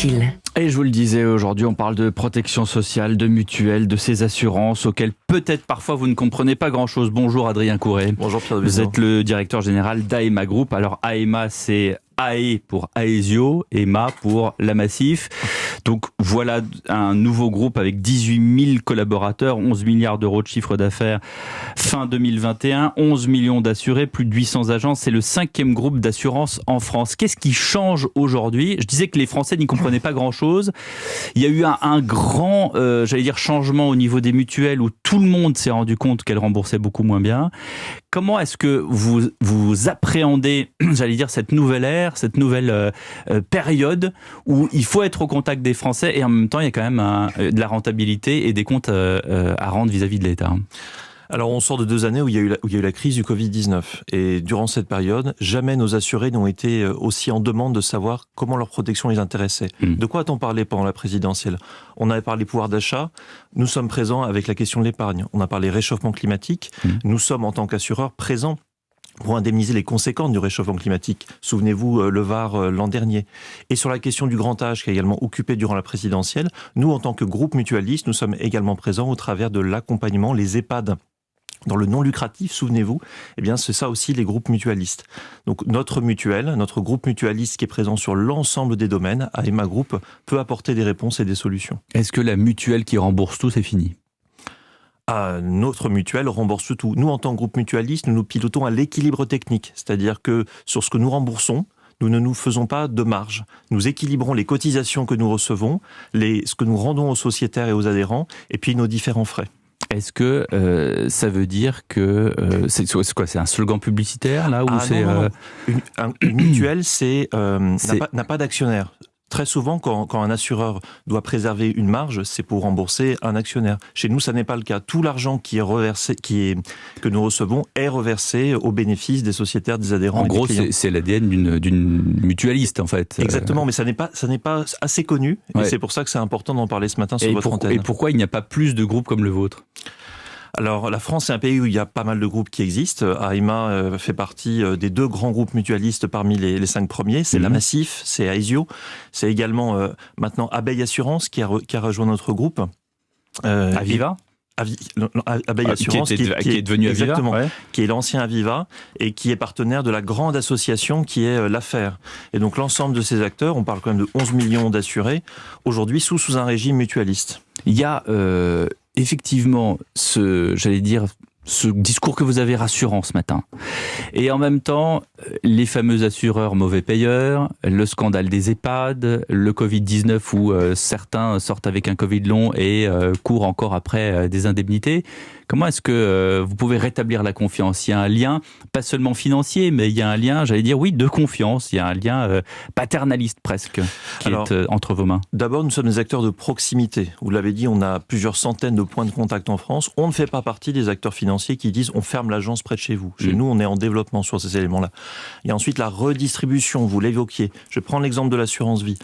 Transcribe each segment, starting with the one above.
utile. Et je vous le disais, aujourd'hui on parle de protection sociale, de mutuelle, de ces assurances auxquelles peut-être parfois vous ne comprenez pas grand-chose. Bonjour Adrien Couret. Bonjour Pierre de Vous Béziers. êtes le directeur général d'AEMA Group. Alors AEMA c'est AE pour Aesio et MA pour La Massif. Donc voilà un nouveau groupe avec 18 000 collaborateurs, 11 milliards d'euros de chiffre d'affaires fin 2021, 11 millions d'assurés, plus de 800 agences. C'est le 5e groupe d'assurance en France. Qu'est-ce qui change aujourd'hui ? Je disais que les Français n'y comprenaient pas grand-chose. Il y a eu un grand, changement au niveau des mutuelles où tout le monde s'est rendu compte qu'elles remboursaient beaucoup moins bien. Comment est-ce que vous appréhendez, cette nouvelle ère, cette nouvelle période où il faut être au contact des Français et en même temps il y a quand même de la rentabilité et des comptes à rendre vis-à-vis de l'État? Alors on sort de 2 années où il y a eu la crise du Covid-19 et durant cette période, jamais nos assurés n'ont été aussi en demande de savoir comment leur protection les intéressait. De quoi a-t-on parlé pendant la présidentielle ? On avait parlé pouvoir d'achat, nous sommes présents avec la question de l'épargne, on a parlé réchauffement climatique, nous sommes en tant qu'assureurs présents pour indemniser les conséquences du réchauffement climatique. Souvenez-vous, le Var l'an dernier. Et sur la question du grand âge qui a également occupé durant la présidentielle, nous, en tant que groupe mutualiste, nous sommes également présents au travers de l'accompagnement, les EHPAD. Dans le non lucratif, souvenez-vous, c'est ça aussi les groupes mutualistes. Donc notre groupe mutualiste qui est présent sur l'ensemble des domaines, AEMA Group, peut apporter des réponses et des solutions. Est-ce que la mutuelle qui rembourse tout, c'est fini ? Notre mutuelle rembourse tout. Nous, en tant que groupe mutualiste, nous pilotons à l'équilibre technique. C'est-à-dire que sur ce que nous remboursons, nous ne nous faisons pas de marge. Nous équilibrons les cotisations que nous recevons, ce que nous rendons aux sociétaires et aux adhérents, et puis nos différents frais. Est-ce que ça veut dire que c'est quoi ? C'est un slogan publicitaire là ou c'est non. Une mutuelle, n'a pas d'actionnaire. Très souvent, quand un assureur doit préserver une marge, c'est pour rembourser un actionnaire. Chez nous, ça n'est pas le cas. Tout l'argent qui est reversé, que nous recevons, est reversé au bénéfice des sociétaires, des adhérents. En gros, des clients. C'est l'ADN d'une mutualiste, en fait. Exactement, mais ça n'est pas assez connu. Ouais. Et c'est pour ça que c'est important d'en parler ce matin sur votre antenne. Et pourquoi il n'y a pas plus de groupes comme le vôtre ? Alors, la France, c'est un pays où il y a pas mal de groupes qui existent. AEMA fait partie des 2 grands groupes mutualistes parmi les 5 premiers. C'est La Massif, c'est Aesio. C'est également maintenant Abeille Assurance qui a rejoint notre groupe. Aviva Abeille Assurance, qui est devenu Aviva, exactement, qui est l'ancien Aviva et qui est partenaire de la grande association qui est l'Affaire. Et donc l'ensemble de ces acteurs, on parle quand même de 11 millions d'assurés, aujourd'hui sous un régime mutualiste. Il y a effectivement ce discours que vous avez rassurant ce matin. Et en même temps, les fameux assureurs mauvais payeurs, le scandale des EHPAD, le Covid-19 où certains sortent avec un Covid long et courent encore après des indemnités. Comment est-ce que vous pouvez rétablir la confiance ? Il y a un lien, pas seulement financier, mais il y a un lien, de confiance. Il y a un lien paternaliste presque qui est entre vos mains. D'abord, nous sommes des acteurs de proximité. Vous l'avez dit, on a plusieurs centaines de points de contact en France. On ne fait pas partie des acteurs financiers qui disent on ferme l'agence près de chez vous. Chez nous, on est en développement sur ces éléments-là. Il y a ensuite la redistribution, vous l'évoquiez. Je prends l'exemple de l'assurance vie.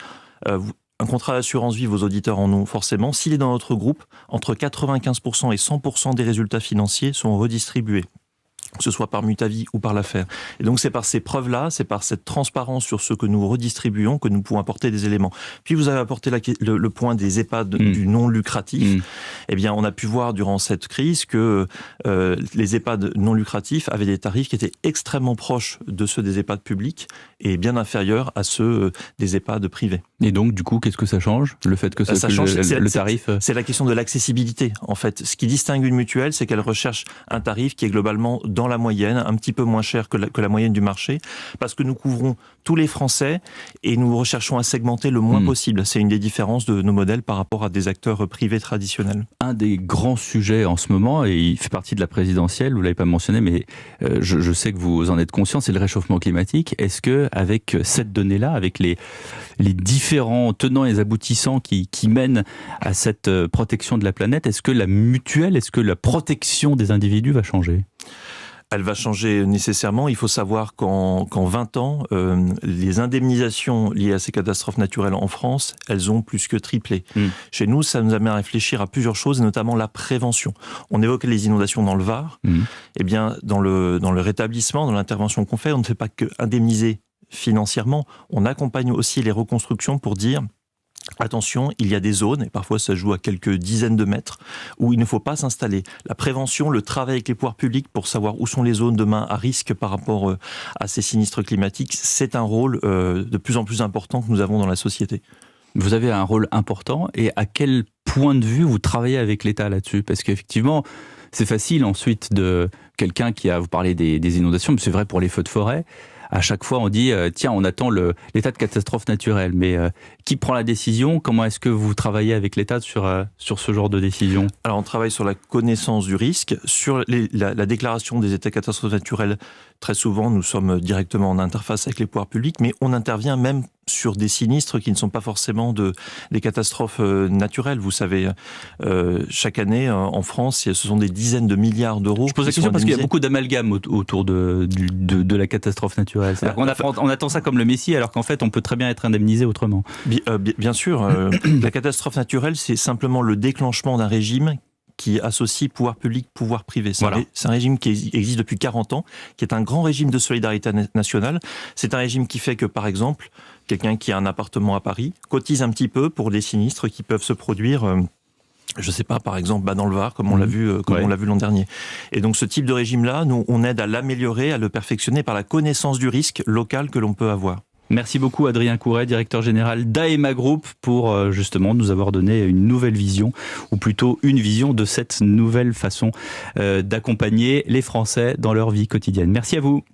Un contrat d'assurance vie, vos auditeurs en ont forcément. S'il est dans notre groupe, entre 95% et 100% des résultats financiers sont redistribués, que ce soit par Mutavie ou par l'Affaire. Et donc c'est par ces preuves-là, c'est par cette transparence sur ce que nous redistribuons que nous pouvons apporter des éléments. Puis vous avez apporté le point des EHPAD du non lucratif. Eh bien, on a pu voir durant cette crise que les EHPAD non lucratifs avaient des tarifs qui étaient extrêmement proches de ceux des EHPAD publics et bien inférieurs à ceux des EHPAD privés. Et donc, du coup, qu'est-ce que ça change ? Le fait que ça change le tarif ? C'est la question de l'accessibilité, en fait. Ce qui distingue une mutuelle, c'est qu'elle recherche un tarif qui est globalement dans la moyenne, un petit peu moins cher que la moyenne du marché, parce que nous couvrons tous les Français et nous recherchons à segmenter le moins possible. C'est une des différences de nos modèles par rapport à des acteurs privés traditionnels. Un des grands sujets en ce moment, et il fait partie de la présidentielle, vous ne l'avez pas mentionné, mais je sais que vous en êtes conscient, c'est le réchauffement climatique. Est-ce que avec cette donnée-là, avec les différents tenants et aboutissants qui mènent à cette protection de la planète, est-ce que la mutuelle, est-ce que la protection des individus va changer ? Elle va changer nécessairement. Il faut savoir qu'en 20 ans, les indemnisations liées à ces catastrophes naturelles en France, elles ont plus que triplé. Chez nous, ça nous amène à réfléchir à plusieurs choses, et notamment la prévention. On évoquait les inondations dans le Var. Eh bien, dans le rétablissement, dans l'intervention qu'on fait, on ne fait pas que indemniser financièrement. On accompagne aussi les reconstructions pour dire Attention, il y a des zones, et parfois ça joue à quelques dizaines de mètres, où il ne faut pas s'installer. La prévention, le travail avec les pouvoirs publics pour savoir où sont les zones demain à risque par rapport à ces sinistres climatiques, c'est un rôle de plus en plus important que nous avons dans la société. Vous avez un rôle important, et à quel point de vue vous travaillez avec l'État là-dessus? Parce qu'effectivement, c'est facile ensuite de quelqu'un qui a, vous parlez des inondations, mais c'est vrai pour les feux de forêt. À chaque fois, on dit, tiens, on attend l'état de catastrophe naturelle. Mais qui prend la décision? Comment est-ce que vous travaillez avec l'État sur ce genre de décision? Alors, on travaille sur la connaissance du risque, sur la déclaration des états de catastrophe naturelle. Très souvent, nous sommes directement en interface avec les pouvoirs publics, mais on intervient même sur des sinistres qui ne sont pas forcément des catastrophes naturelles. Vous savez, chaque année en France, ce sont des dizaines de milliards d'euros. Je pose la question parce qu'il y a beaucoup d'amalgame autour de la catastrophe naturelle. On attend ça comme le Messie, alors qu'en fait, on peut très bien être indemnisé autrement. Bien sûr, la catastrophe naturelle, c'est simplement le déclenchement d'un régime qui associe pouvoir public, pouvoir privé. C'est un régime qui existe depuis 40 ans, qui est un grand régime de solidarité nationale. C'est un régime qui fait que, par exemple, quelqu'un qui a un appartement à Paris cotise un petit peu pour des sinistres qui peuvent se produire, je ne sais pas, par exemple, dans le Var, comme on l'a vu, on l'a vu l'an dernier. Et donc, ce type de régime-là, nous, on aide à l'améliorer, à le perfectionner par la connaissance du risque local que l'on peut avoir. Merci beaucoup Adrien Couret, directeur général d'AEMA Group, pour justement nous avoir donné une nouvelle vision, ou plutôt une vision de cette nouvelle façon d'accompagner les Français dans leur vie quotidienne. Merci à vous.